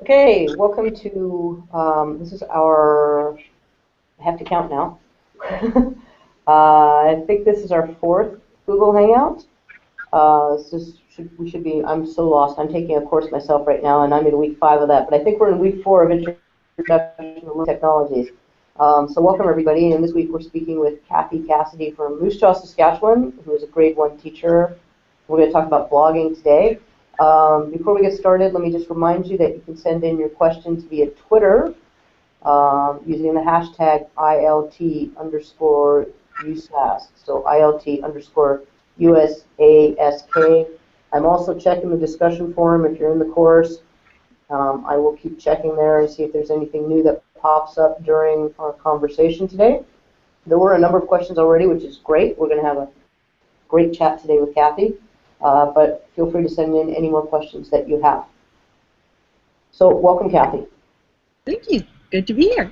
Okay, welcome to, this is our, I have to count now. I think this is our fourth Google Hangout. We should be, I'm so lost. I'm taking a course myself right now, and I'm in week 5 of that. But I think we're in week 4 of Introduction to Technologies. So welcome, everybody. And this week we're speaking with Cassidy from Moose Jaw, Saskatchewan, who is a grade 1 teacher. We're going to talk about blogging today. Before we get started, let me just remind you that you can send in your questions via Twitter using the hashtag ILT_USask. So ILT_USask. I'm also checking the discussion forum if you're in the course. I will keep checking there and see if there's anything new that pops up during our conversation today. There were a number of questions already, which is great. We're going to have a great chat today with Kathy. But feel free to send in any more questions that you have. So welcome, Kathy. Thank you. Good to be here.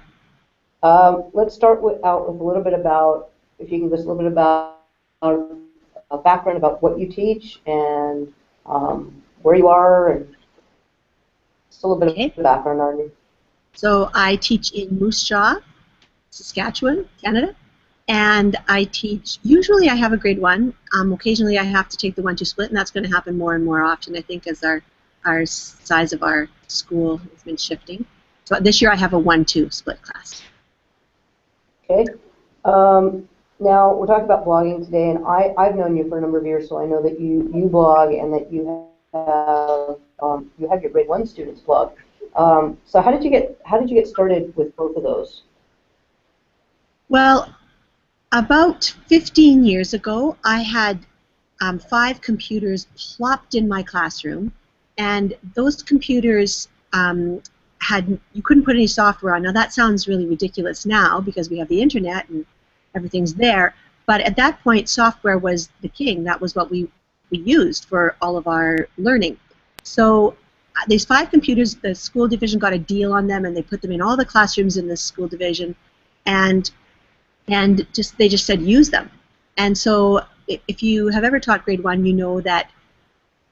Let's start out with a little bit about, if you can just a little bit about a background about what you teach and where you are, and just a little bit of background on you. So I teach in Moose Jaw, Saskatchewan, Canada, and I teach, usually I have a grade 1. Occasionally I have to take the 1-2 split, and that's going to happen more and more often, I think, as our size of our school has been shifting. So this year I have a 1-2 split class. Okay. Now we're talking about blogging today, and I've known you for a number of years, so I know that you blog and that you have your grade 1 students blog. So how did you get started with both of those? Well, about 15 years ago, I had 5 computers plopped in my classroom, and those computers you couldn't put any software on. Now that sounds really ridiculous now because we have the internet and everything's there, but at that point software was the king. That was what we used for all of our learning. So these 5 computers, the school division got a deal on them, and they put them in all the classrooms in the school division, and they just said use them. And so if you have ever taught grade 1, you know that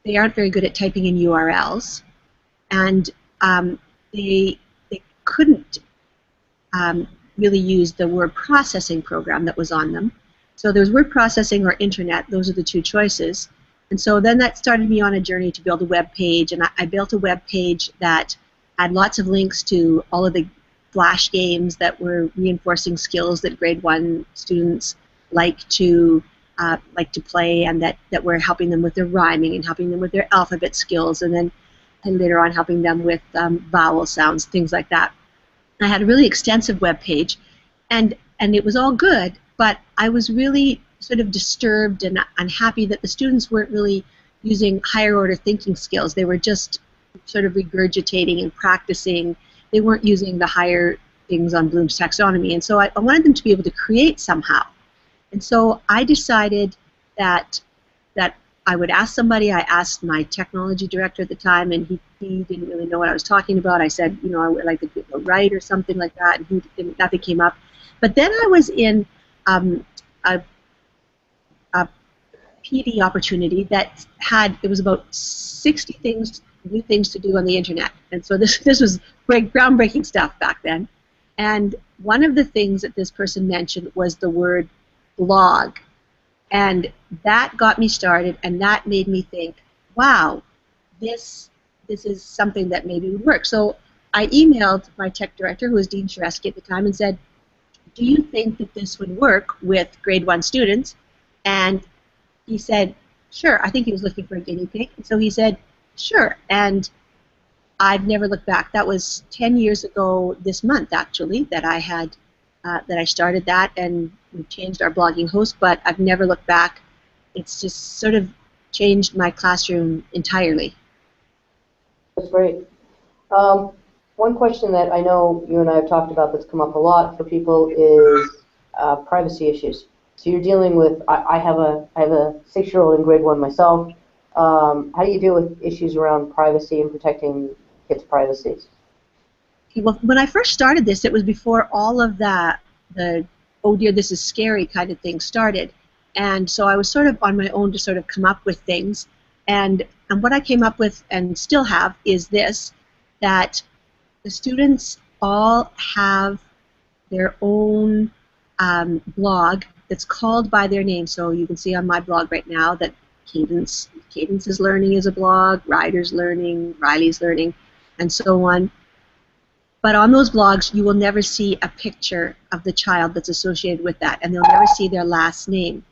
they aren't very good at typing in URLs, and they couldn't really use the word processing program that was on them. So there was word processing or internet. Those are the 2 choices. And so then that started me on a journey to build a web page, and I built a web page that had lots of links to all of the Flash games that were reinforcing skills that grade 1 students like to play, and that were helping them with their rhyming and helping them with their alphabet skills, and later on helping them with vowel sounds, things like that. I had a really extensive web page, and it was all good, but I was really sort of disturbed and unhappy that the students weren't really using higher order thinking skills. They were just sort of regurgitating and practicing. They weren't using the higher things on Bloom's taxonomy, and so I wanted them to be able to create somehow. And so I decided that I would ask somebody. I asked my technology director at the time, and he didn't really know what I was talking about. I said, you know, I would like to write or something like that, and nothing came up. But then I was in a PD opportunity that it was about 60 new things to do on the internet. And so this was groundbreaking stuff back then. And one of the things that this person mentioned was the word blog. And that got me started, and that made me think, wow, this is something that maybe would work. So I emailed my tech director, who was Dean Sharesky at the time, and said, do you think that this would work with grade 1 students? And he said, sure. I think he was looking for a guinea pig. And so he said, sure. And I've never looked back. That was 10 years ago this month, actually, that I started that, and we changed our blogging host, but I've never looked back. It's just sort of changed my classroom entirely. That's great. One question that I know you and I have talked about that's come up a lot for people is privacy issues. So you're dealing with, I have a 6-year-old in grade 1 myself. How do you deal with issues around privacy and protecting kids' privacy? Well, when I first started this, it was before all of the oh dear, this is scary kind of thing started. And so I was sort of on my own to sort of come up with things. And what I came up with and still have is this. that the students all have their own blog that's called by their name. So you can see on my blog right now that Cadence's Learning is a blog, Ryder's Learning, Riley's Learning, and so on. But on those blogs, you will never see a picture of the child that's associated with that, and they'll never see their last name.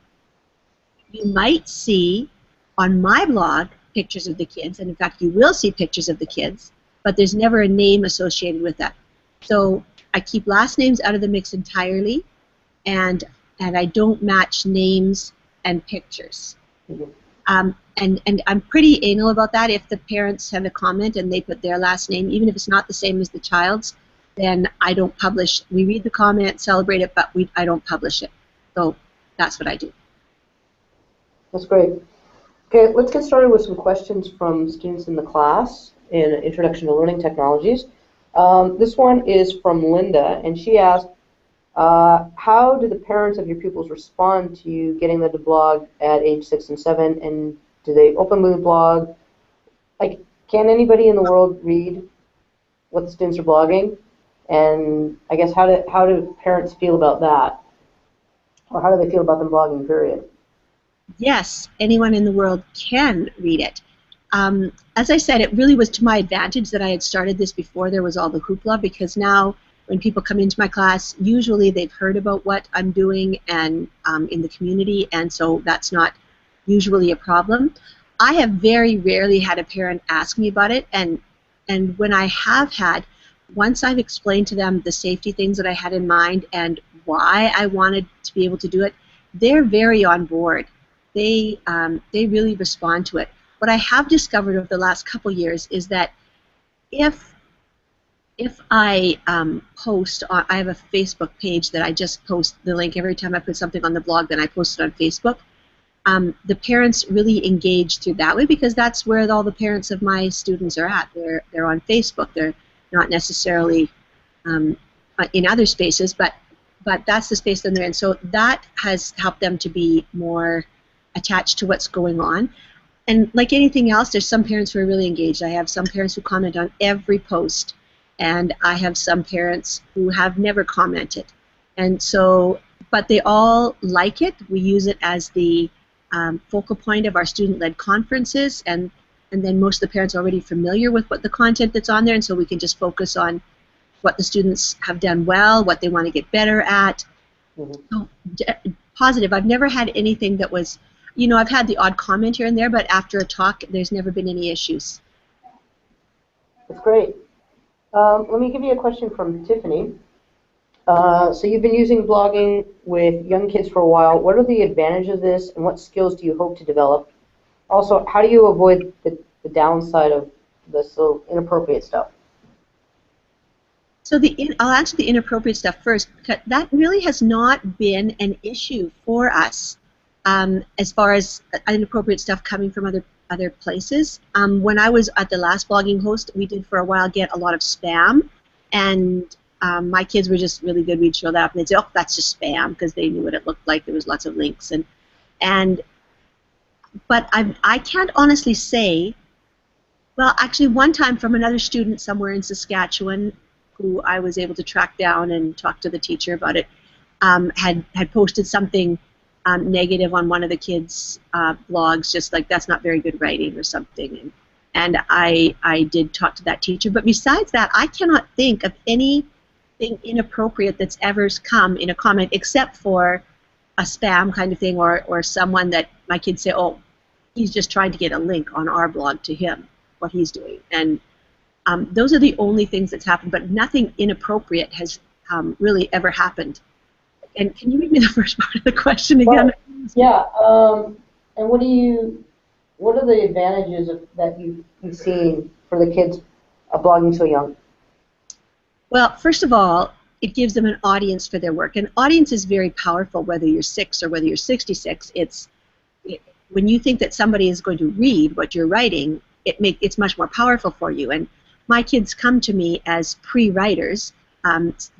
You might see on my blog pictures of the kids, and in fact you will see pictures of the kids, but there's never a name associated with that. So I keep last names out of the mix entirely, and I don't match names and pictures. And I'm pretty anal about that. If the parents send a comment and they put their last name, even if it's not the same as the child's, then I don't publish. We read the comment, celebrate it, but I don't publish it. So that's what I do. That's great. Okay, let's get started with some questions from students in the class in Introduction to Learning Technologies. This one is from Linda, and she asked, how do the parents of your pupils respond to you getting them to blog at age 6 and 7, and do they openly blog? Like, can anybody in the world read what the students are blogging? And I guess how do parents feel about that? Or how do they feel about them blogging, period? Yes, anyone in the world can read it. As I said, it really was to my advantage that I had started this before there was all the hoopla, because now when people come into my class, usually they've heard about what I'm doing and in the community, and so that's not usually a problem. I have very rarely had a parent ask me about it, and when I have had, once I've explained to them the safety things that I had in mind and why I wanted to be able to do it, they're very on board. They really respond to it. What I have discovered over the last couple years is that if I post on, I have a Facebook page that I just post the link every time I put something on the blog, then I post it on Facebook. The parents really engage through that way, because that's where all the parents of my students are at. They're on Facebook. They're not necessarily in other spaces, but that's the space that they're in. So that has helped them to be more attached to what's going on. And like anything else, there's some parents who are really engaged. I have some parents who comment on every post, and I have some parents who have never commented. And so, but they all like it. We use it as the focal point of our student-led conferences, and then most of the parents are already familiar with what the content that's on there, and so we can just focus on what the students have done well, what they want to get better at. So, positive. I've never had anything that was, you know, I've had the odd comment here and there, but after a talk, there's never been any issues. That's great. Let me give you a question from Tiffany. So you've been using blogging with young kids for a while. What are the advantages of this, and what skills do you hope to develop? Also, how do you avoid the downside of the so inappropriate stuff? So I'll answer the inappropriate stuff first, because that really has not been an issue for us as far as inappropriate stuff coming from other places. When I was at the last blogging host, we did for a while get a lot of spam, and my kids were just really good. We'd show that up and they'd say, "Oh, that's just spam," because they knew what it looked like. There was lots of links, but I can't honestly say. Well, actually, one time from another student somewhere in Saskatchewan, who I was able to track down and talk to the teacher about it, had posted something negative on one of the kids' blogs, just like that's not very good writing or something. And I did talk to that teacher. But besides that, I cannot think of anything inappropriate that's ever come in a comment, except for a spam kind of thing, or someone that my kids say, "Oh, he's just trying to get a link on our blog to him, what he's doing." And those are the only things that's happened, but nothing inappropriate has really ever happened. And can you read me the first part of the question again? Well, yeah. And what are the advantages that you've seen for the kids blogging so young? Well, first of all, it gives them an audience for their work. An audience is very powerful, whether you're 6 or whether you're 66. When you think that somebody is going to read what you're writing, it's much more powerful for you. And my kids come to me as pre-writers.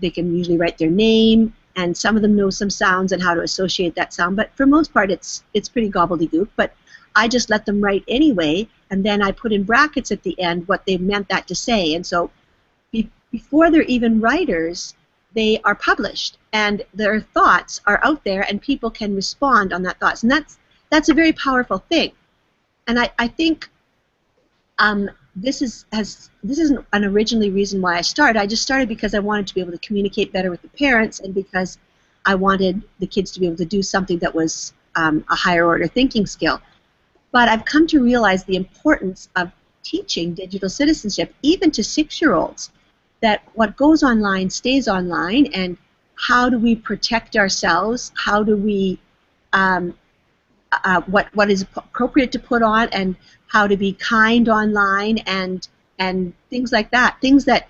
They can usually write their name, and some of them know some sounds and how to associate that sound. But for most part, it's pretty gobbledygook. But I just let them write anyway, and then I put in brackets at the end what they meant that to say. And so before they're even writers, they are published, and their thoughts are out there, and people can respond on that thoughts. And that's a very powerful thing. And I think this isn't an originally reason why I started. I just started because I wanted to be able to communicate better with the parents, and because I wanted the kids to be able to do something that was a higher order thinking skill. But I've come to realize the importance of teaching digital citizenship, even to 6-year-olds, that what goes online stays online, and how do we protect ourselves? How do we what is appropriate to put on, and how to be kind online, and things like that. Things that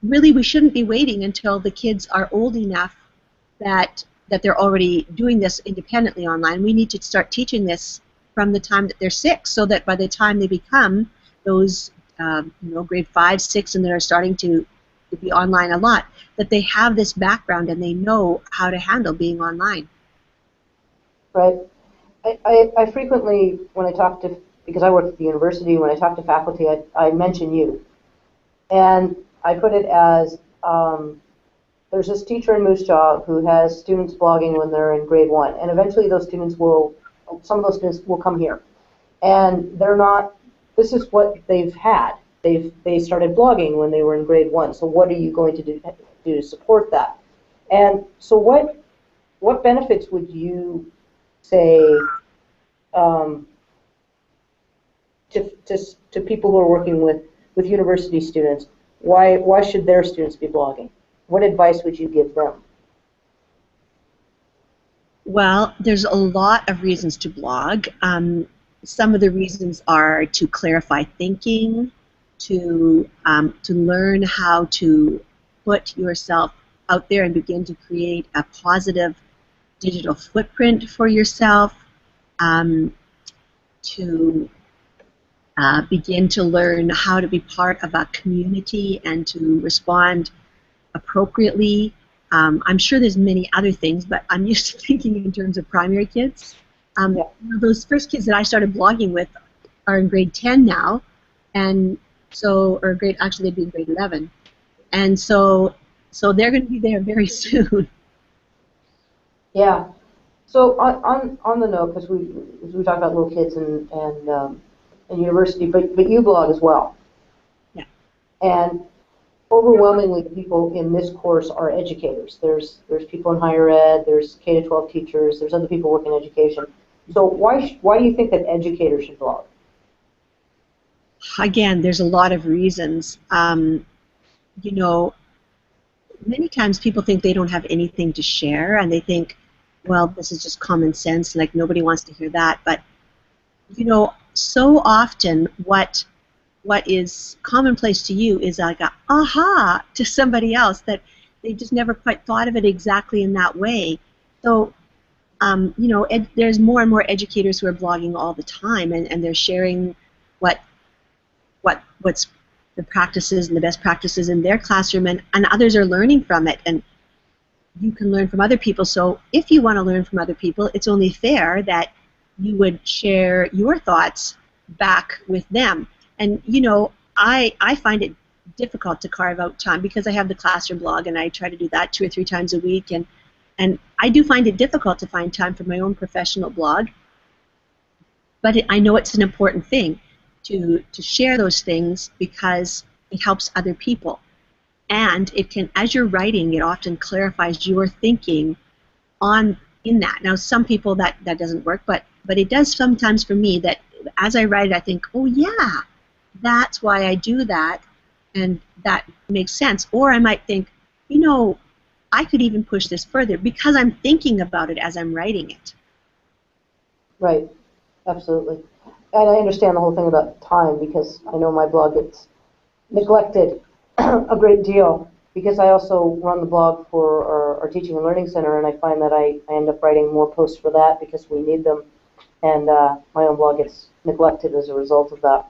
really we shouldn't be waiting until the kids are old enough that they're already doing this independently online. We need to start teaching this from the time that they're 6, so that by the time they become those grade 5, 6, and they're starting to be online a lot, that they have this background and they know how to handle being online. Right. I frequently, when I talk to, because I work at the university, when I talk to faculty, I mention you. And I put it as, there's this teacher in Moose Jaw who has students blogging when they're in grade 1, and eventually those students some of those students will come here. And they're not, this is what they've had. They started blogging when they were in grade 1, so what are you going to do to support that? And so what benefits would you say to people who are working with university students? Why should their students be blogging? What advice would you give them? Well, there's a lot of reasons to blog. Some of the reasons are to clarify thinking, to learn how to put yourself out there and begin to create a positive digital footprint for yourself, to begin to learn how to be part of a community and to respond appropriately. I'm sure there's many other things, but I'm used to thinking in terms of primary kids. Those first kids that I started blogging with are in grade 10 now, and so, or actually they'd be in grade 11, and so they're going to be there very soon. Yeah. So on the note, because we talk about little kids and university, but you blog as well. Yeah. And overwhelmingly, the people in this course are educators. There's people in higher ed. There's K-12 teachers. There's other people working in education. So why do you think that educators should blog? Again, there's a lot of reasons. Many times people think they don't have anything to share, and they think, well, this is just common sense, like nobody wants to hear that. But so often what is commonplace to you is like a aha to somebody else, that they just never quite thought of it exactly in that way. So there's more and more educators who are blogging all the time, and they're sharing what's the practices and the best practices in their classroom, and others are learning from it, and you can learn from other people. So if you want to learn from other people, it's only fair that you would share your thoughts back with them. And I find it difficult to carve out time, because I have the classroom blog and I try to do that 2 or 3 times a week, and I do find it difficult to find time for my own professional blog. But I know it's an important thing to share those things, because it helps other people. And it can, as you're writing, it often clarifies your thinking in that. Now, some people that doesn't work, but it does sometimes for me, that as I write it, I think, oh yeah, that's why I do that, and that makes sense. Or I might think, I could even push this further, because I'm thinking about it as I'm writing it. Right, absolutely. And I understand the whole thing about time, because I know my blog gets neglected a great deal, because I also run the blog for our Teaching and Learning Center, and I find that I end up writing more posts for that because we need them, and my own blog gets neglected as a result of that.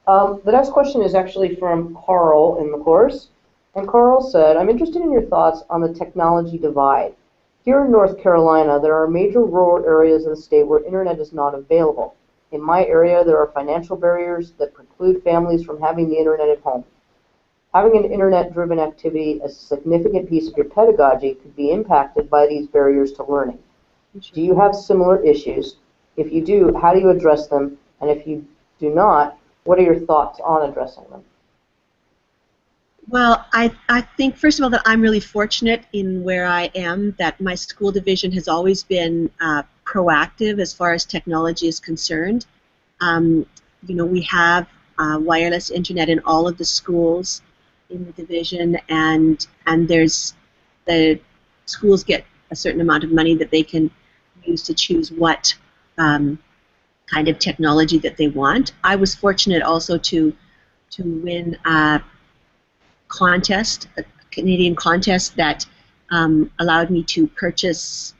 The next question is actually from Carl in the course, and Carl said, I'm interested in your thoughts on the technology divide. Here in North Carolina, there are major rural areas of the state where internet is not available. In my area, there are financial barriers that preclude families from having the internet at home. Having an internet-driven activity, a significant piece of your pedagogy, could be impacted by these barriers to learning. Do you have similar issues? If you do, how do you address them? And if you do not, what are your thoughts on addressing them? Well, I think, first of all, that I'm really fortunate in where I am, that my school division has always been proactive as far as technology is concerned. You know, we have wireless internet in all of the schools in the division, and there's the schools get a certain amount of money that they can use to choose what kind of technology that they want. I was fortunate also to win contest, a Canadian contest that allowed me to purchase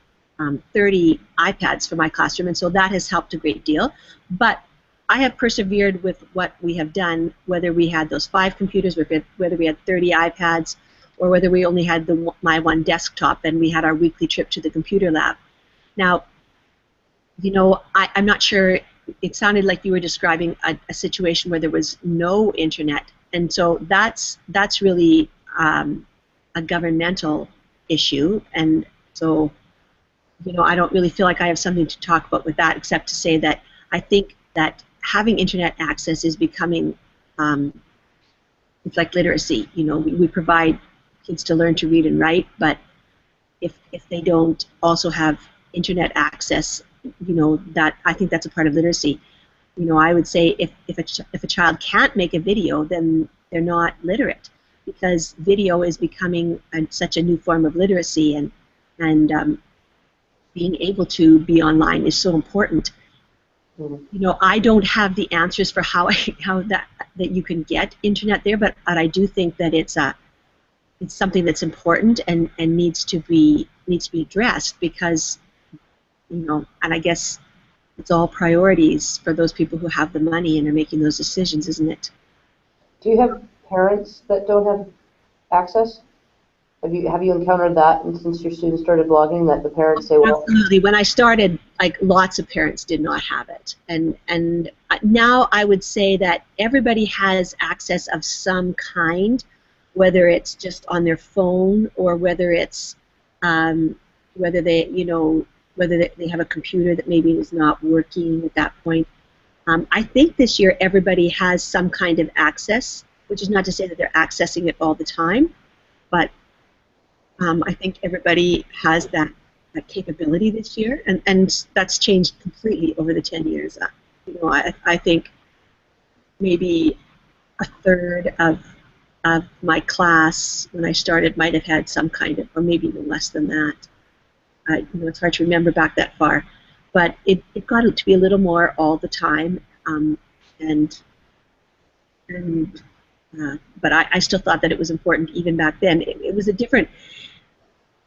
30 iPads for my classroom, and so that has helped a great deal. But I have persevered with what we have done, whether we had those 5 computers, whether we had 30 iPads, or whether we only had my one desktop, and we had our weekly trip to the computer lab. Now, you know, I'm not sure, it sounded like you were describing a situation where there was no internet. And so that's really a governmental issue, and so, you know, I don't really feel like I have something to talk about with that, except to say that I think that having internet access is becoming, it's like literacy. You know, we provide kids to learn to read and write, but if they don't also have internet access, you know, that I think that's a part of literacy. You know, I would say if a child can't make a video, then they're not literate, because video is becoming such a new form of literacy, and being able to be online is so important. Mm-hmm. You know, I don't have the answers for how that you can get internet there, but I do think that it's something that's important and needs to be addressed, because, you know, and I guess it's all priorities for those people who have the money and are making those decisions, isn't it? Do you have parents that don't have access? Have you encountered that, and since your students started blogging, that the parents say, well, absolutely. When I started, like, lots of parents did not have it, and now I would say that everybody has access of some kind, whether it's just on their phone or whether it's whether they, you know, whether they have a computer that maybe is not working at that point. I think this year everybody has some kind of access, which is not to say that they're accessing it all the time, but I think everybody has that capability this year, and that's changed completely over the 10 years. You know, I think maybe a third of my class when I started might have had some kind of, or maybe even less than that. You know, it's hard to remember back that far, but it got to be a little more all the time, but I still thought that it was important even back then. It was a different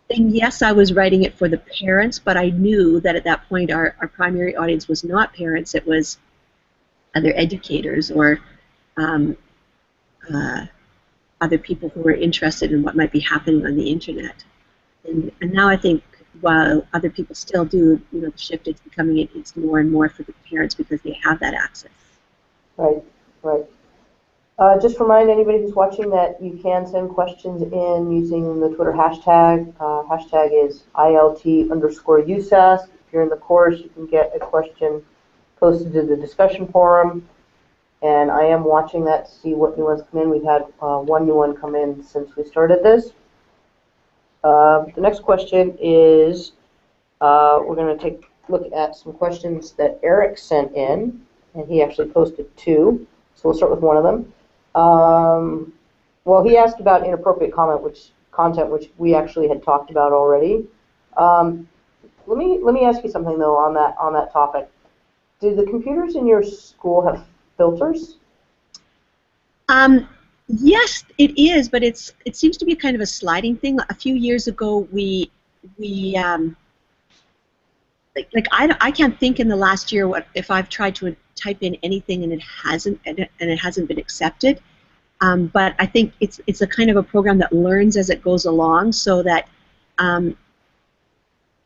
thing. Yes, I was writing it for the parents, but I knew that at that point our primary audience was not parents, it was other educators or other people who were interested in what might be happening on the internet. And now I think, while other people still do, you know, the shift is becoming, it's more and more for the parents because they have that access. Right, right. Just remind anybody who's watching that you can send questions in using the Twitter hashtag. Hashtag is ILT_USask. If you're in the course, you can get a question posted to the discussion forum. And I am watching that to see what new ones come in. We've had one new one come in since we started this. The next question is, we're going to take a look at some questions that Eric sent in, and he actually posted 2, so we'll start with one of them. Well, he asked about inappropriate content, which we actually had talked about already. Let me ask you something though on that topic. Do the computers in your school have filters? Yes, it is, but it seems to be kind of a sliding thing. A few years ago, we I can't think in the last year what if I've tried to type in anything and it hasn't been accepted. But I think it's a kind of a program that learns as it goes along, so that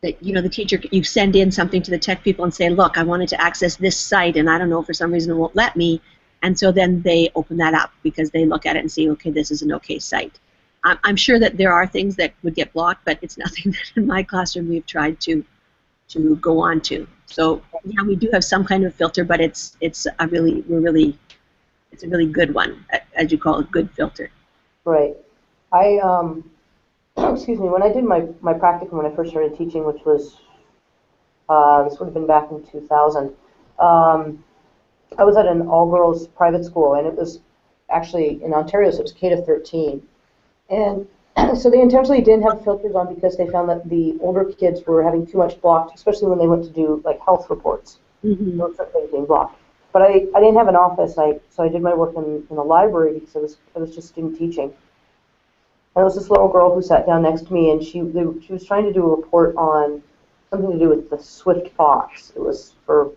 that the teacher, you send in something to the tech people and say, look, I wanted to access this site and I don't know, for some reason it won't let me, and so then they open that up because they look at it and see, okay, this is an okay site. I'm sure that there are things that would get blocked, but it's nothing that in my classroom we've tried to go on to. So yeah, we do have some kind of filter, but it's a really good one, as you call it, good filter. Right. I excuse me. When I did my practicum when I first started teaching, which was this would have been back in 2000. I was at an all-girls private school, and it was actually in Ontario, so it was K to 13. And so they intentionally didn't have filters on because they found that the older kids were having too much blocked, especially when they went to do like health reports. Mm-hmm. Those sort of things being blocked. But I didn't have an office, so I did my work in the library because I was just student teaching. And there was this little girl who sat down next to me, and she was trying to do a report on something to do with the swift fox. It was for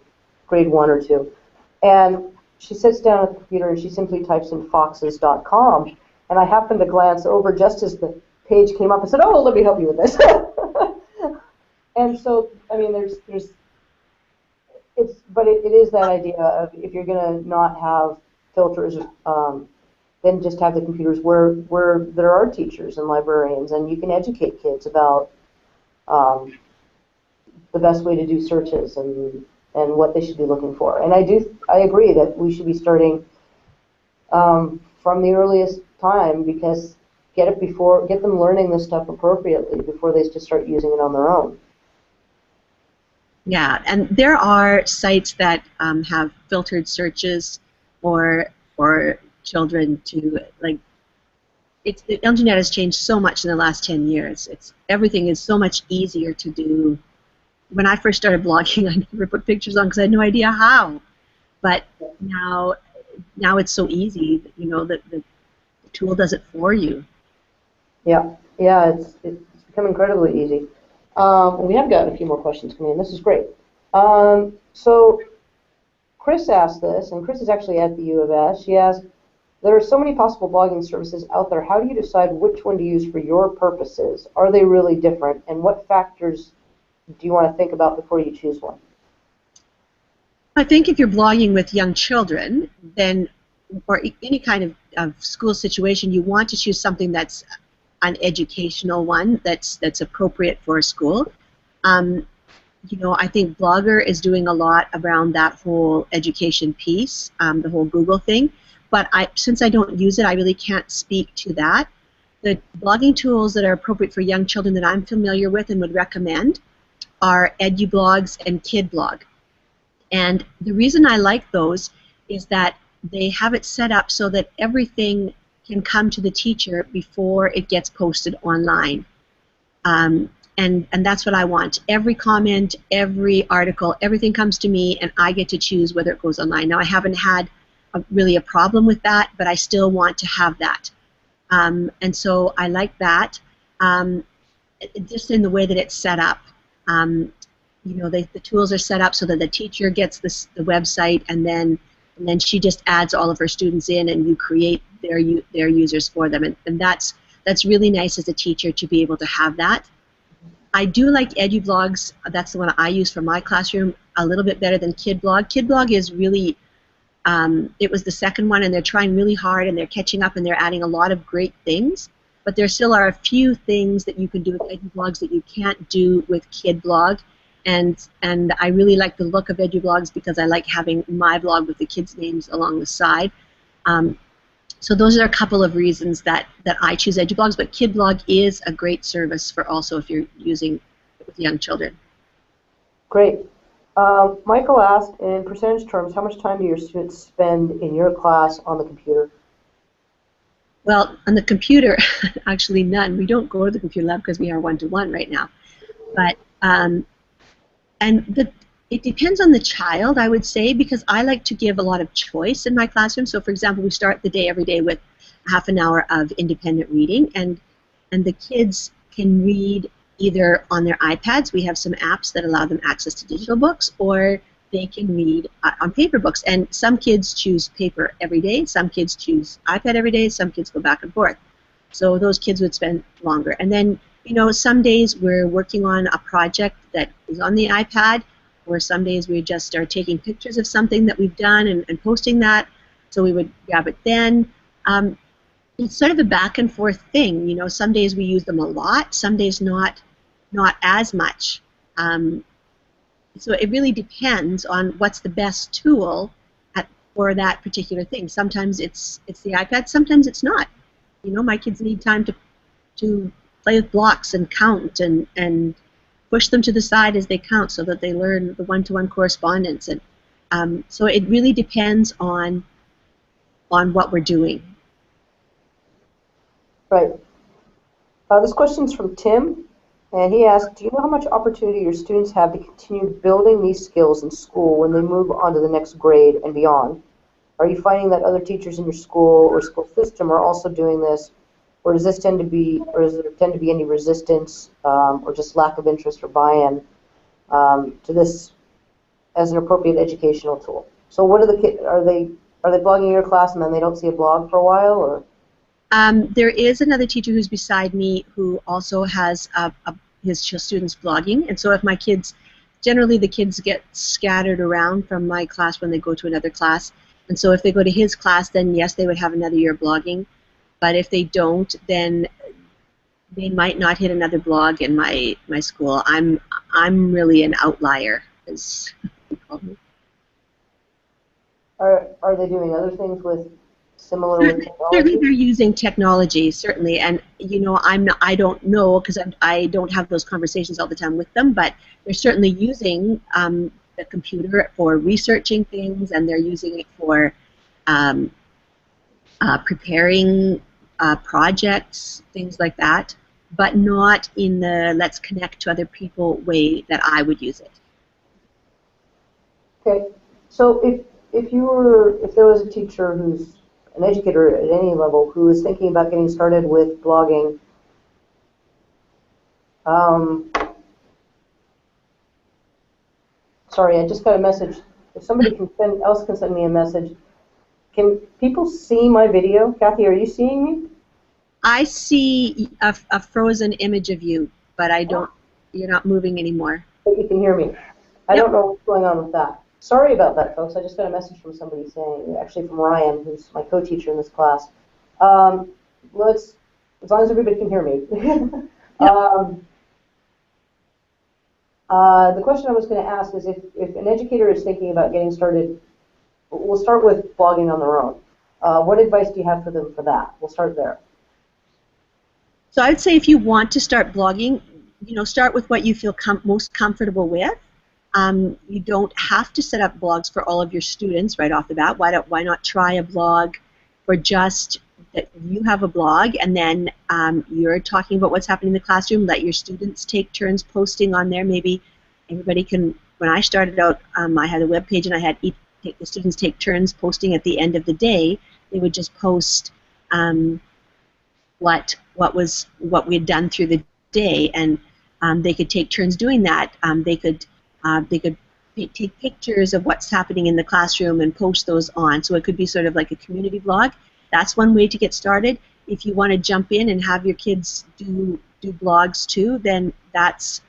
grade 1 or 2. And she sits down at the computer and she simply types in foxes.com. And I happened to glance over just as the page came up and said, "Oh, let me help you with this." And so, I mean, but it is that idea of if you're going to not have filters, then just have the computers where there are teachers and librarians, and you can educate kids about the best way to do searches and what they should be looking for. And I agree that we should be starting from the earliest time, because get them learning this stuff appropriately before they just start using it on their own. Yeah, and there are sites that have filtered searches for children to, like, the internet has changed so much in the last 10 years. Everything is so much easier to do. When I first started blogging, I never put pictures on because I had no idea how. But now it's so easy, that the tool does it for you. Yeah, it's become incredibly easy. We have got a few more questions coming in. This is great. So Chris asked this, and Chris is actually at the U of S. She asked, there are so many possible blogging services out there. How do you decide which one to use for your purposes? Are they really different? And what factors do you want to think about before you choose one? I think if you're blogging with young children, then, or any kind of school situation, you want to choose something that's an educational one that's appropriate for a school. I think Blogger is doing a lot around that whole education piece, the whole Google thing. But since I don't use it, I really can't speak to that. The blogging tools that are appropriate for young children that I'm familiar with and would recommend are EduBlogs and KidBlog. And the reason I like those is that they have it set up so that everything can come to the teacher before it gets posted online. And that's what I want. Every comment, every article, everything comes to me, and I get to choose whether it goes online. Now, I haven't had really a problem with that, but I still want to have that. And so I like that, just in the way that it's set up. The tools are set up so that the teacher gets the website, and then she just adds all of her students in, and you create their users for them, and that's really nice as a teacher to be able to have that. I do like EduBlogs. That's the one I use for my classroom a little bit better than KidBlog. KidBlog is really it was the second one, and they're trying really hard, and they're catching up, and they're adding a lot of great things. But there still are a few things that you can do with EduBlogs that you can't do with KidBlog. And I really like the look of EduBlogs because I like having my blog with the kids' names along the side. So those are a couple of reasons that I choose EduBlogs, but KidBlog is a great service for also if you're using it with young children. Great. Michael asked, in percentage terms, how much time do your students spend in your class on the computer? Well, on the computer, actually none. We don't go to the computer lab because we are one-to-one right now. But it depends on the child, I would say, because I like to give a lot of choice in my classroom. So, for example, we start the day every day with half an hour of independent reading, and the kids can read either on their iPads. We have some apps that allow them access to digital books, or they can read on paper books. And some kids choose paper every day, some kids choose iPad every day, some kids go back and forth. So those kids would spend longer. And then you know, some days we're working on a project that is on the iPad, or some days we just are taking pictures of something that we've done and posting that, so we would grab it then. It's sort of a back and forth thing. You know, some days we use them a lot, some days not as much. So it really depends on what's the best tool for that particular thing. Sometimes it's the iPad, sometimes it's not. You know, my kids need time to play with blocks and count and push them to the side as they count so that they learn the one-to-one correspondence. And so it really depends on what we're doing. Right. This question's from Tim, and he asked, do you know how much opportunity your students have to continue building these skills in school when they move on to the next grade and beyond? Are you finding that other teachers in your school or school system are also doing this, or does there tend to be any resistance or just lack of interest or buy-in to this as an appropriate educational tool? So what are the kids, are they blogging in your class and then they don't see a blog for a while, or? There is another teacher who's beside me who also has his students blogging, and so if my kids, generally the kids get scattered around from my class when they go to another class, and so if they go to his class, then yes, they would have another year blogging, but if they don't, then they might not hit another blog in my school. I'm really an outlier, as they call me. Are they doing other things with similar with technology? Certainly, they're using technology. Certainly, and you know, I don't know because I don't have those conversations all the time with them. But they're certainly using the computer for researching things, and they're using it for preparing projects, things like that. But not in the let's connect to other people way that I would use it. Okay, so if there was a teacher who's an educator at any level who is thinking about getting started with blogging, sorry, I just got a message. If somebody else can send me a message, can people see my video? Kathy, are you seeing me? I see a frozen image of you, but I don't. You're not moving anymore. But you can hear me. I don't know what's going on with that. Sorry about that, folks. I just got a message from somebody saying, actually from Ryan, who's my co-teacher in this class. As long as everybody can hear me. The question I was going to ask is if an educator is thinking about getting started, we'll start with blogging on their own. What advice do you have for them for that? We'll start there. So I'd say if you want to start blogging, you know, start with what you feel most comfortable with. You don't have to set up blogs for all of your students right off the bat. Why not try a blog for just that you have a blog, and then you're talking about what's happening in the classroom. Let your students take turns posting on there. Maybe everybody can. When I started out, I had a web page, and I had the students take turns posting at the end of the day. They would just post what we had done through the day, and they could take turns doing that. They could take pictures of what's happening in the classroom and post those on. So it could be sort of like a community blog. That's one way to get started. If you want to jump in and have your kids do blogs too, then that's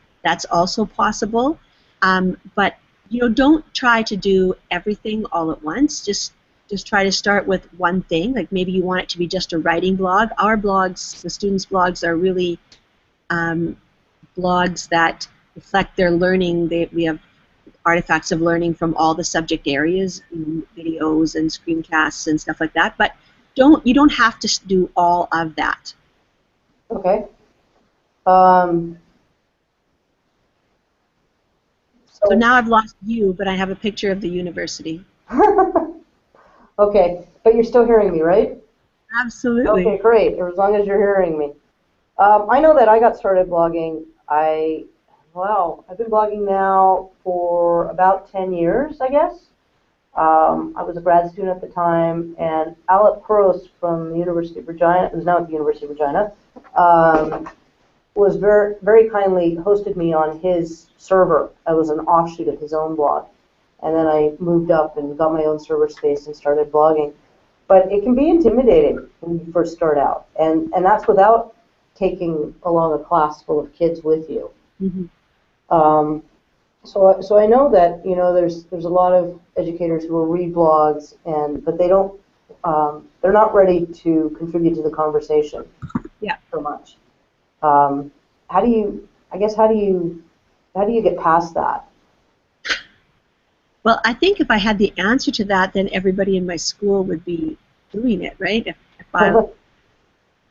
also possible. But you know, don't try to do everything all at once. Just try to start with one thing. Like maybe you want it to be just a writing blog. Our blogs, the students' blogs, are really blogs that reflect their learning. We have artifacts of learning from all the subject areas, videos and screencasts and stuff like that. But you don't have to do all of that. Okay. So now I've lost you, but I have a picture of the university. Okay, but you're still hearing me, right? Absolutely. Okay, great. As long as you're hearing me. I know that I got started blogging. I've been blogging now for about 10 years, I guess. I was a grad student at the time, and Alec Cross from the University of Regina, who's now at the University of Regina, was very, very kindly hosted me on his server. I was an offshoot of his own blog. And then I moved up and got my own server space and started blogging. But it can be intimidating when you first start out. And that's without taking along a class full of kids with you. Mm-hmm. So I know that there's a lot of educators who will read blogs but they don't they're not ready to contribute to the conversation. Yeah. So much. How do you get past that? Well, I think if I had the answer to that, then everybody in my school would be doing it, right? If I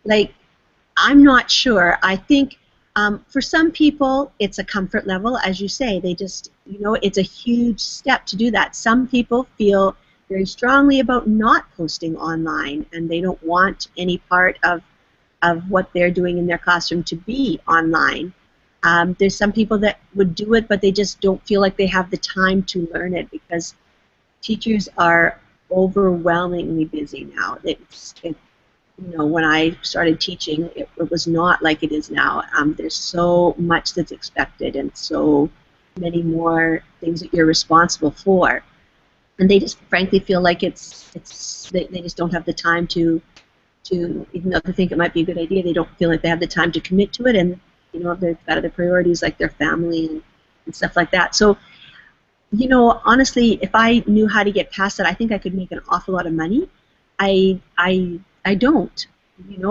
like, I'm not sure. I think for some people, it's a comfort level, as you say. They just, it's a huge step to do that. Some people feel very strongly about not posting online, and they don't want any part of what they're doing in their classroom to be online. There's some people that would do it, but they just don't feel like they have the time to learn it because teachers are overwhelmingly busy now. When I started teaching, it was not like it is now. There's so much that's expected and so many more things that you're responsible for. And they just frankly feel like they just don't have the time to, even though they think it might be a good idea, they don't feel like they have the time to commit to it, and they've got other priorities like their family and stuff like that. So, honestly, if I knew how to get past that, I think I could make an awful lot of money. I don't.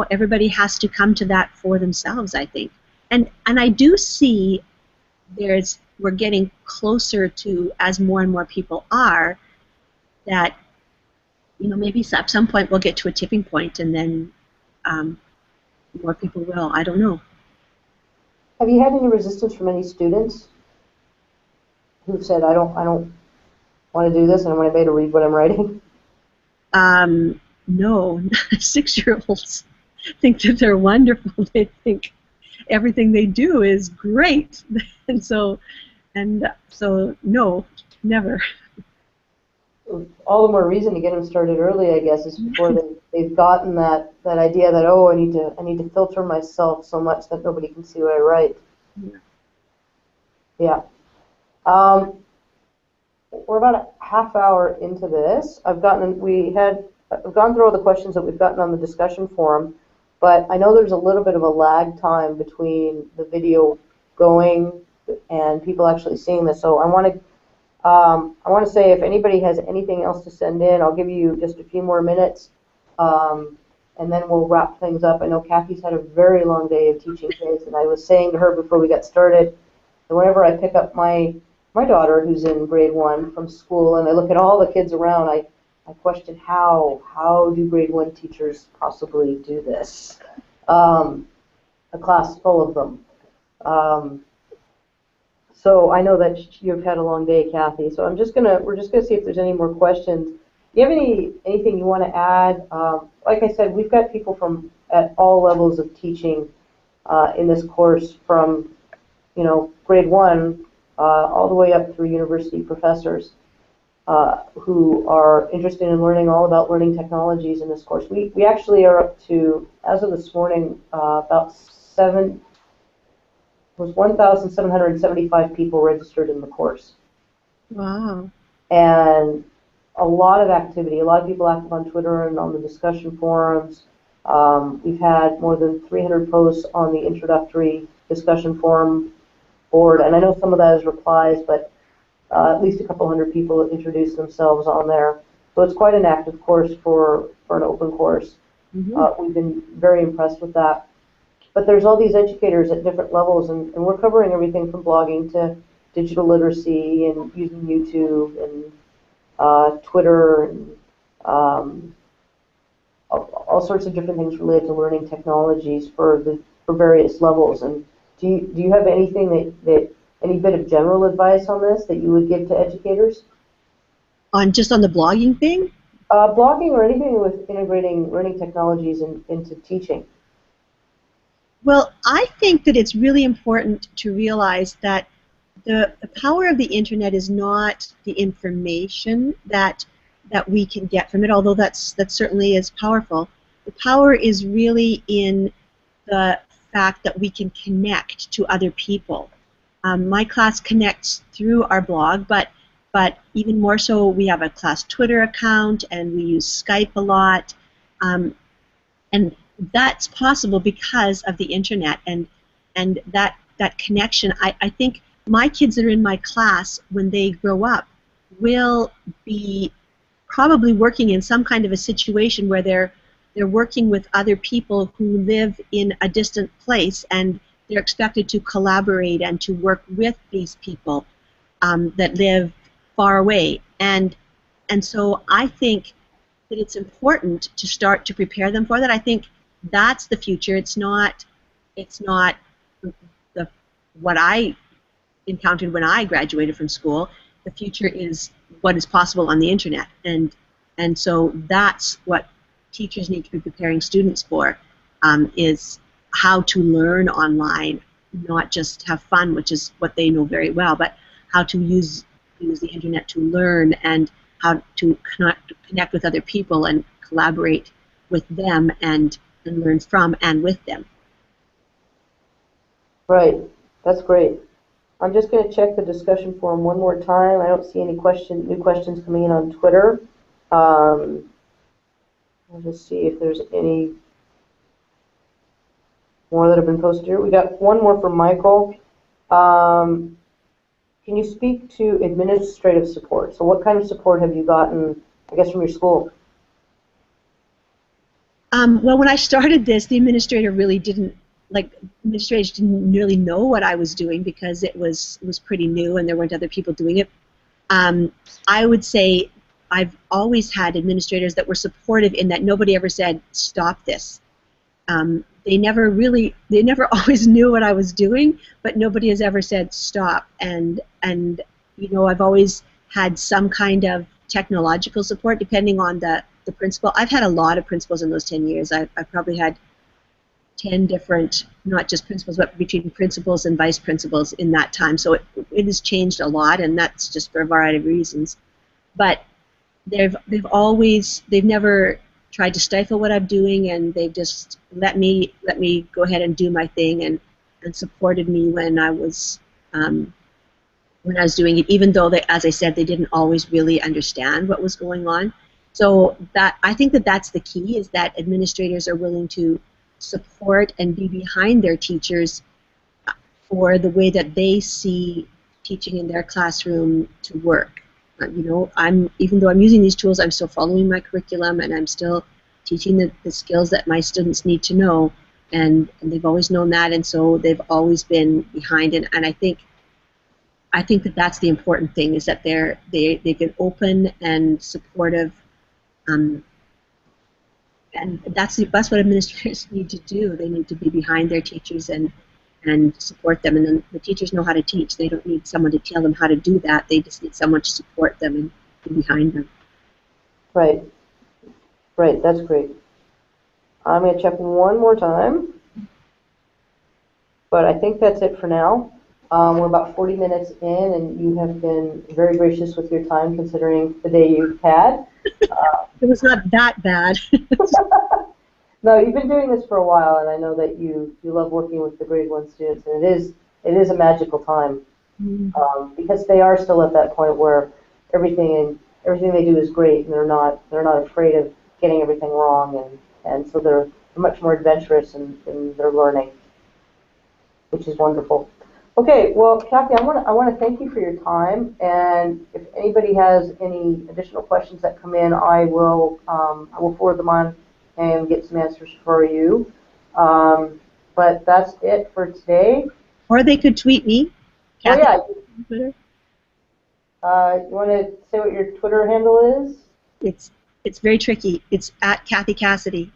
Everybody has to come to that for themselves, I think. And I do see we're getting closer to, as more and more people are, that maybe at some point we'll get to a tipping point, and then more people will. I don't know. Have you had any resistance from any students who've said, I don't want to do this and I want to read what I'm writing? No. 6-year-olds think that they're wonderful. They think everything they do is great. And so no, never. All the more reason to get them started early, I guess, is before they've gotten that idea that, oh, I need to filter myself so much that nobody can see what I write. Yeah. We're about a half hour into this. I've gone through all the questions that we've gotten on the discussion forum, but I know there's a little bit of a lag time between the video going and people actually seeing this. So I want to say, if anybody has anything else to send in, I'll give you just a few more minutes, and then we'll wrap things up. I know Kathy's had a very long day of teaching kids, and I was saying to her before we got started that whenever I pick up my daughter, who's in grade 1 from school, and I look at all the kids around, I question how do grade 1 teachers possibly do this? A class full of them. So I know that you've had a long day, Kathy. So we're just gonna see if there's any more questions. Do you have anything you want to add? Like I said, we've got people from at all levels of teaching in this course, from grade 1 all the way up through university professors who are interested in learning all about learning technologies in this course. We actually are up to, as of this morning, about 1,775 people registered in the course. Wow. And a lot of activity, a lot of people active on Twitter and on the discussion forums. We've had more than 300 posts on the introductory discussion forum board, and I know some of that is replies, but at least a couple hundred people introduced themselves on there. So it's quite an active course for an open course. Mm-hmm. We've been very impressed with that. But there's all these educators at different levels, and we're covering everything from blogging to digital literacy and using YouTube and Twitter and all sorts of different things related to learning technologies for various levels. And do you have anything that any bit of general advice on this that you would give to educators? On the blogging thing? Blogging or anything with integrating learning technologies into teaching. Well, I think that it's really important to realize that the power of the internet is not the information that we can get from it, although that certainly is powerful. The power is really in the fact that we can connect to other people. My class connects through our blog, but even more so, we have a class Twitter account, and we use Skype a lot. And that's possible because of the internet and that connection. I think my kids that are in my class, when they grow up, will be probably working in some kind of a situation where they're working with other people who live in a distant place, and they're expected to collaborate and to work with these people that live far away. And so I think that it's important to start to prepare them for that. I think that's the future. It's not the what I encountered when I graduated from school. The future is what is possible on the internet, and so that's what teachers need to be preparing students for, is how to learn online, not just have fun, which is what they know very well, but how to use the internet to learn, and how to connect with other people and collaborate with them and learn from and with them. Right. That's great. I'm just going to check the discussion forum one more time. I don't see any new questions coming in on Twitter. I'll just see if there's any more that have been posted here. We got one more from Michael. Can you speak to administrative support? So what kind of support have you gotten, I guess, from your school? Well, when I started this, the administrator really didn't, administrators didn't really know what I was doing because it was pretty new and there weren't other people doing it. I would say I've always had administrators that were supportive in that nobody ever said, stop this. They never always knew what I was doing, but nobody has ever said stop. And you know, I've always had some kind of technological support depending on the principal. I've had a lot of principals in those 10 years. I've probably had 10 different, not just principals, but between principals and vice principals in that time. So it has changed a lot, and that's just for a variety of reasons. But they've never tried to stifle what I'm doing, and they've just let me go ahead and do my thing, and supported me when I was doing it, even though they, as I said, they didn't always really understand what was going on. So I think that's the key, is that administrators are willing to support and be behind their teachers for the way that they see teaching in their classroom to work. You know, even though I'm using these tools, I'm still following my curriculum, and I'm still teaching the skills that my students need to know, and they've always known that, and so they've always been behind it. And I think that that's the important thing, is that they've been open and supportive, and that's what administrators need to do. They need to be behind their teachers and support them, and then the teachers know how to teach. They don't need someone to tell them how to do that. They just need someone to support them and be behind them. Right. Right, that's great. I'm going to check one more time, but I think that's it for now. We're about 40 minutes in, and you have been very gracious with your time, considering the day you've had. It was not that bad. No, you've been doing this for a while, and I know that you love working with the grade 1 students, and it is a magical time, because they are still at that point where everything they do is great, and they're not afraid of getting everything wrong, and so they're much more adventurous in their learning, which is wonderful. Okay, well, Kathy, I want to thank you for your time, and if anybody has any additional questions that come in, I will forward them on and get some answers for you. But that's it for today. Or they could tweet me. Kathy, Twitter. You want to say what your Twitter handle is? It's very tricky. It's at Kathy Cassidy.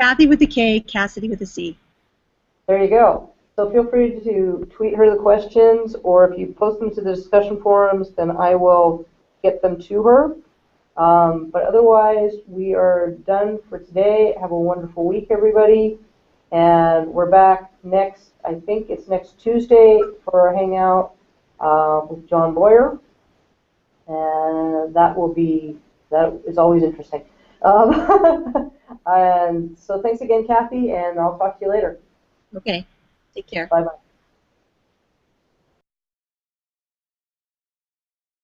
Kathy with a K, Cassidy with a C. There you go. So feel free to tweet her the questions, or if you post them to the discussion forums, then I will get them to her. But otherwise, we are done for today. Have a wonderful week, everybody. And we're back I think it's next Tuesday for our Hangout with John Boyer. And that is always interesting. And so thanks again, Kathy, and I'll talk to you later. Okay. Take care. Bye-bye.